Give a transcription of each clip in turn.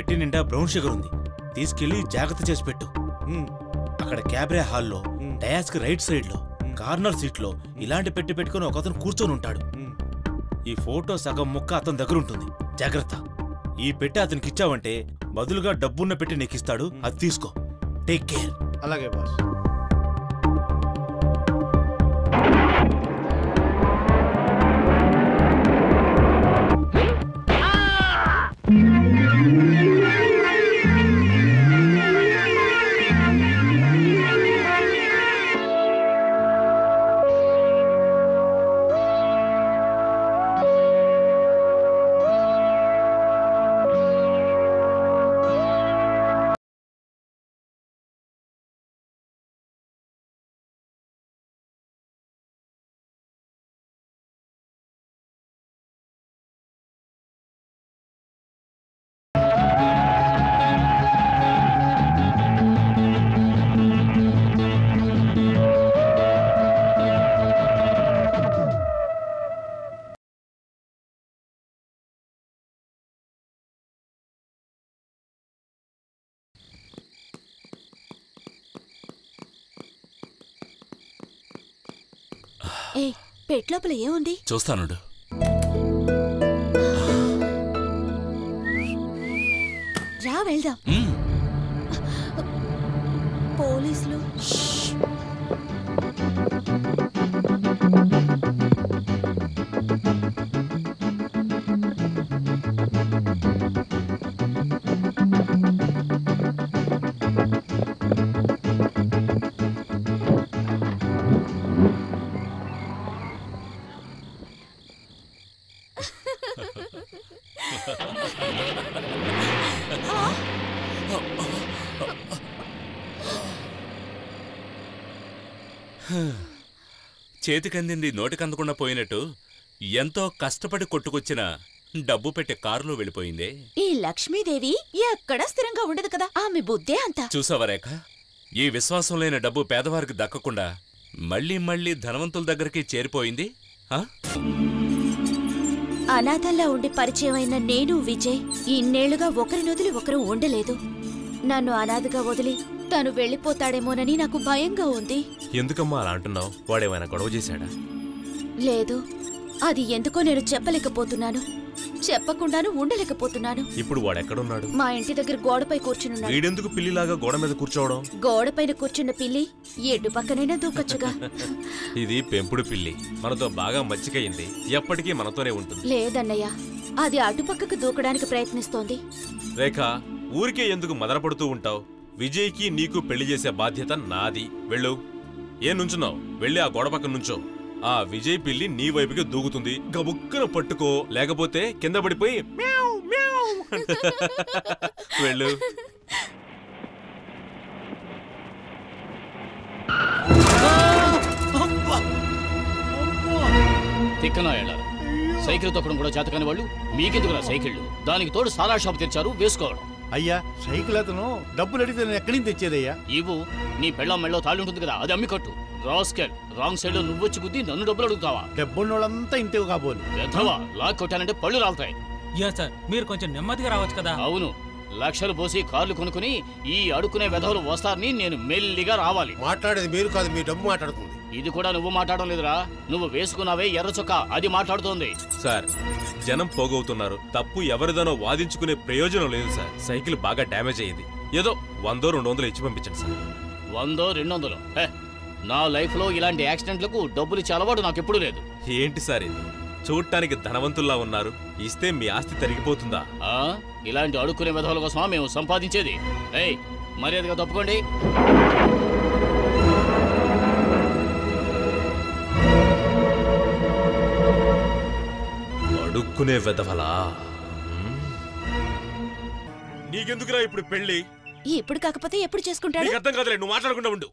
పెట్టి నిండా brown sugar ఉంది, తీసుకెళ్లి జాగ్రత్త చేసి పెట్టు. అక్కడ క్యాబ్రే హాల్లో డయాస్కి రైట్ సైడ్ లో కార్నర్ సీట్ లో ఇలాంటి పెట్టి పెట్టుకుని ఒక అతను కూర్చొని ఉంటాడు. ఈ ఫోటో సగం ముక్క అతని దగ్గర ఉంటుంది, జాగ్రత్త. ఈ పెట్టి అతనికి ఇచ్చావంటే బదులుగా డబ్బున్న పెట్టి నీకు ఇస్తాడు, అది తీసుకో. Take care. అలాగే బాస్. ఏ పెట్లోపల ఏముంది చూస్తానుండు. రా వెళ్దాం. పోలీసులు చేతికందింది నోటికందకుండా పోయినట్టు ఎంతో కష్టపడి కొట్టుకొచ్చిన డబ్బు పెట్టే కారులో వెళ్ళిపోయిందే. ఈ లక్ష్మీదేవి ఎక్కడ స్థిరంగా ఉండదు కదా, ఆమె బుద్ధే అంతా. చూసావా రేఖ, ఈ విశ్వాసం లేని డబ్బు పేదవారికి దక్కకుండా మళ్ళీ మళ్ళీ ధనవంతుల దగ్గరికి చేరిపోయింది. అనాథల్లా ఉండి పరిచయమైన నేను విజయ్ ఇన్నేళ్లుగా ఒకరిని వదిలి ఒకరు ఉండలేదు. నన్ను అనాథగా వదిలి తను వెళ్ళిపోతాడేమోనని నాకు భయంగా ఉంది. ఎందుకమ్మా అలా అంటున్నావు? వాడేమైనా గొడవ చేశాడా? లేదు, అది ఎందుకో నేను చెప్పలేకపోతున్నాను, చెప్పకుండాను ఉండలేకపోతున్నాను. ఇప్పుడు వాడెక్కడున్నాడు? మా ఇంటి దగ్గర గోడపై కూర్చున్నాడు. వీడెందుకు పిల్లిలాగా గోడ మీద కూర్చోవడం? గోడపైన కూర్చున్న పిల్లి ఎటు పక్కనైనా దూకొచ్చుగా. ఇది పెంపుడు పిల్లి, మనతో బాగా మచ్చికయింది, ఎప్పటికీ మనతోనే ఉంటుంది. లేదన్నయ్య, అది అటుపక్కకు దూకడానికి ప్రయత్నిస్తోంది. రేఖ, ఊరికే ఎందుకు మదనపడుతూ ఉంటావు? విజయ్కి నీకు పెళ్లి చేసే బాధ్యత నాది. వెళ్ళు. ఏం నుంచున్నావు? వెళ్ళి ఆ గోడ పక్కన నుంచో. ఆ విజయ్ పిల్లి నీ వైపుకి దూకుతుంది, గబుక్కన పట్టుకో, లేకపోతే కింద పడిపోయి మ్యావ్ మ్యావ్. వెళ్ళు. సైకిల్ తొక్కడం కూడా చేతకాని వాళ్ళు మీకెందుకు సైకిళ్ళు? దానికి తోడు సారా షాప్ తెచ్చారు, వేసుకోవడం. అయ్యా, సైకిల్ అతను డబ్బులు అడిగితే నేను ఎక్కడి నుంచి తెచ్చేదయ్యా? ఇవ్వు, నీ పెళ్ళం మెళ్ళో తాళి ఉంటుంది కదా, అది అమ్మి కట్టు. రాస్కెల్, రాంగ్ సైడ్ లో నువ్వొచ్చి గుద్ది నన్ను డబ్బులు అడుగుతావా? డబ్బున్నోళ్ళంతా ఇంటివి కాబోలు. వెధవా, లాక్ కొట్టానంటే పళ్ళు రాలుతాయి. సార్, మీరు కొంచెం నెమ్మదిగా రావచ్చు కదా. అవును, లక్షలు పోసి కార్లు కొనుక్కుని ఈ అడుక్కునే వెధవలు వస్తారని నేను మెల్లిగా రావాలి. మాట్లాడేది మీరు కాదు, మీ డబ్బు మాట్లాడుతుంది. ఇది కూడా నువ్వు మాట్లాడడం లేదురా, నువ్వు వేసుకున్నావే ఎర్ర చొక్కా, అది మాట్లాడుతోంది. సార్, జనం పోగవుతున్నారు, తప్పు ఎవరిదనో వాదించుకునే ప్రయోజనం లేదు సార్. సైకిల్ బాగా డ్యామేజ్ అయ్యింది, ఏదో 100-200 ఇచ్చి పంపించండి సార్. 100-200? నా లైఫ్ లో ఇలాంటి యాక్సిడెంట్లకు డబ్బులు ఇచ్చే అలవాటు నాకెప్పుడు లేదు. ఏంటి సార్ ఇది? చూడటానికి ధనవంతుల్లా ఉన్నారు, ఇస్తే మీ ఆస్తి తరిగిపోతుందా? ఇలాంటి అడుక్కునే విధాల కోసమా మేము సంపాదించేది? ఏయ్, మర్యాదగా తప్పుకోండి. అడుక్కునే వెధవలా? నీకెందుకురా ఇప్పుడు పెళ్లి? ఇప్పుడు కాకపోతే ఎప్పుడు చేసుకుంటాడు? అర్థం కాదులే, నువ్వు మాట్లాడకుండా ఉండు.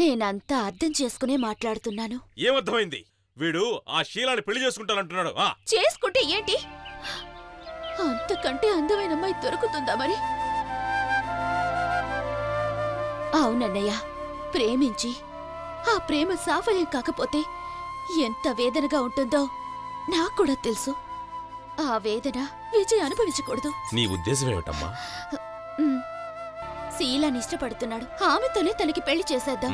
నేనంతా అర్థం చేసుకునే మాట్లాడుతున్నాను. ఏమర్థమైంది? వీడు ఆ శీలాన్ని పెళ్లి చేసుకుంటానంటున్నాడు. చేసుకుంటే ఏంటి? అంతకంటే అందమైన అమ్మాయి దొరుకుతుందా మరి? అవునన్నయ్య, ప్రేమించి ఆ ప్రేమ సాఫల్యం కాకపోతే ఎంత వేదనగా ఉంటుందో నాకు కూడా తెలుసు. ఆ వేదన విజయ్ అనుభవించకూడదు. నీ ఉద్దేశం ఏమిటమ్మా? శీలాని ఇష్టపడుతున్నాడు, ఆమెతోనే తనకి పెళ్లి చేసేద్దాం.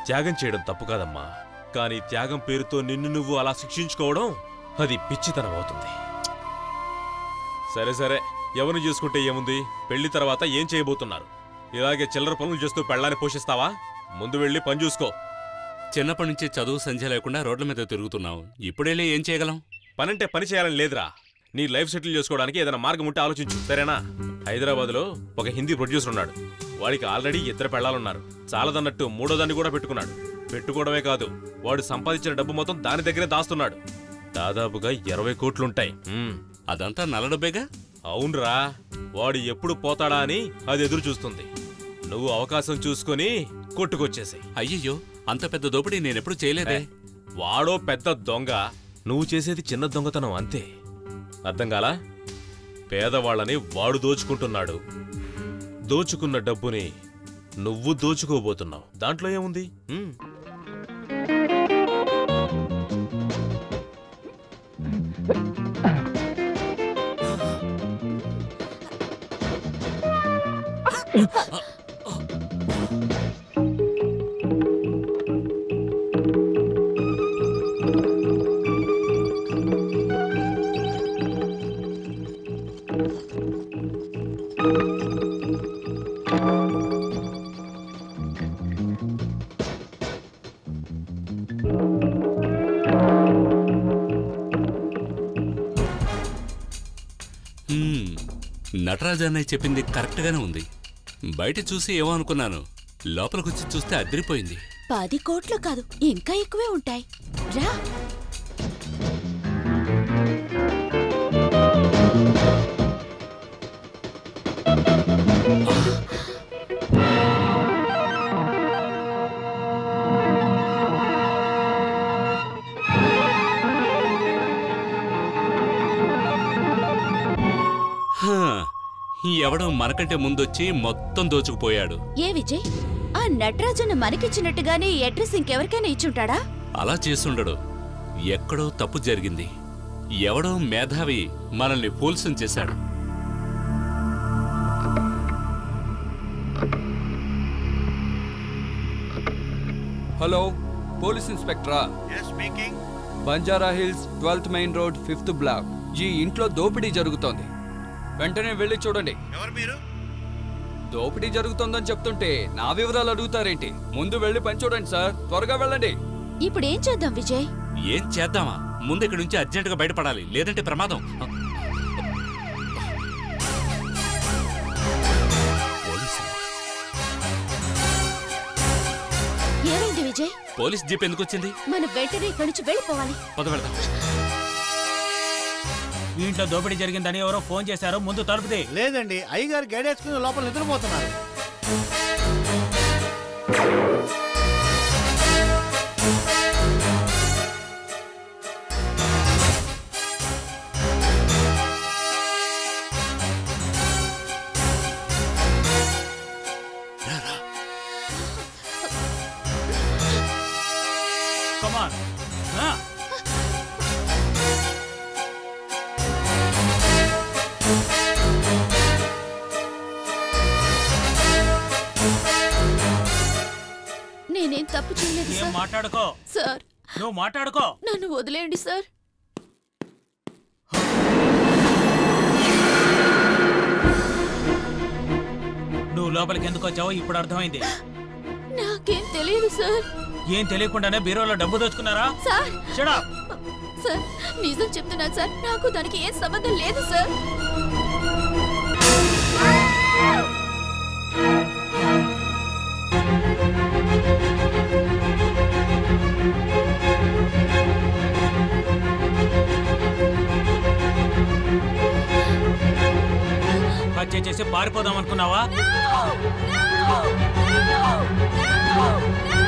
త్యాగం చేయడం తప్పు కాదమ్మా, కానీ త్యాగం పేరుతో నిన్ను నువ్వు అలా శిక్షించుకోవడం అది పిచ్చితనం అవుతుంది. సరే సరే, ఎవరిని చేసుకుంటే ఏముంది? పెళ్లి తర్వాత ఏం చేయబోతున్నారు? ఇలాగే చిల్లర పనులు చేస్తూ పెళ్ళాన్ని పోషిస్తావా? ముందు వెళ్ళి పని చూసుకో. చిన్నప్పటి నుంచి చదువు సంధ్య లేకుండా రోడ్ల మీద తిరుగుతున్నావు, ఇప్పుడెళ్ళి ఏం చేయగలం? పనంటే పని చేయాలని లేదురా. నీ లైఫ్ సెటిల్ చేసుకోవడానికి ఏదైనా మార్గం ఉంటే ఆలోచించు, సరేనా? హైదరాబాద్లో ఒక హిందీ ప్రొడ్యూసర్ ఉన్నాడు. వాడికి ఆల్రెడీ 2 పెళ్ళాలున్నారు. చాలదన్నట్టు 3వ దాన్ని కూడా పెట్టుకున్నాడు. పెట్టుకోవడమే కాదు, వాడు సంపాదించిన డబ్బు మొత్తం దాని దగ్గరే దాస్తున్నాడు. దాదాపుగా 20 కోట్లుంటాయి. అదంతా నల్ల డబ్బేగా? అవునరా, వాడు ఎప్పుడు పోతాడా అని అది ఎదురు చూస్తుంది. నువ్వు అవకాశం చూసుకొని కొట్టుకొచ్చేసాయి. అయ్యయ్యో, అంత పెద్ద దోపిడీ నేనెప్పుడు చేయలేదే. వాడో పెద్ద దొంగ, నువ్వు చేసేది చిన్న దొంగతనం అంతే. అర్థం కాలా? పేదవాళ్ళని వాడు దోచుకుంటున్నాడు, దోచుకున్న డబ్బుని నువ్వు దోచుకోబోతున్నావు. దాంట్లో ఏముంది? నటరాజు అన్నయ్య చెప్పింది కరెక్ట్గానే ఉంది. బయట చూసి ఏమో అనుకున్నాను, లోపలికొచ్చి చూస్తే అదిరిపోయింది. 10 కోట్లు కాదు, ఇంకా ఎక్కువే ఉంటాయి. రా. ఎవడో మనకంటే ముందొచ్చి మొత్తం దోచుకుపోయాడు. ఏ విజయ్, ఆ నటరాజన్న మనకిచ్చినట్టుగానే ఈ అడ్రస్ ఇంకెవరికైనా ఇచ్చుంటాడా? అలా చేస్తుండడు. ఎక్కడో తప్పు జరిగింది. ఎవడో మేధావి మనల్ని ఫూల్సం చేశాడు. హలో, పోలీస్ ఇన్స్పెక్టరా? Banjara hills 12th main road 5th block. ఈ ఇంట్లో దోపిడీ జరుగుతోంది, వెంటనే వెళ్ళి చూడండి. ఎవరు మీరు? దోపిడీ జరుగుతోందని చెప్తుంటే నా వివరాలు అడుగుతారేంటి? ముందు వెళ్ళి పని చూడండి సార్, త్వరగా వెళ్ళండి. ఇప్పుడు ఏం చేద్దాం విజయ్? ఏం చేద్దామా? ముందు ఇక్కడి నుంచి అర్జెంటుగా బయటపడాలి, లేదంటే ప్రమాదం. ఏమైంది విజయ్? పోలీస్ జీప్ ఎందుకు వచ్చింది? మన వెంటనే ఇక్కడి నుంచి వెళ్ళిపోవాలి. పద వెళ్దాం. ఇంట్లో దోపిడీ జరిగిందని ఎవరో ఫోన్ చేశారు, ముందు తలుపుదే. లేదండి, అయ్యగారు గేడేసుకుని లోపల నిద్రపోతున్నారు. కమాన్, రా. నేనేం తప్పు చేయలేదు సార్. మాట్లాడుకో సార్, నువ్వు మాట్లాడుకో. నన్ను వదిలేయండి సార్. నువ్వు లోపలికి ఎందుకు వచ్చావో ఇప్పుడు అర్థమైంది. నాకేం తెలియదు సార్. ఏం తెలియకుండానే బీరోలో డబ్బు దోచుకున్నారా? Sir, shut up. సార్, నిజం చెప్తున్నాను సార్, నాకు దానికి ఏం సంబంధం లేదు సార్. హత్య చేసి పారిపోదాం అనుకున్నావా? No! No! No! No!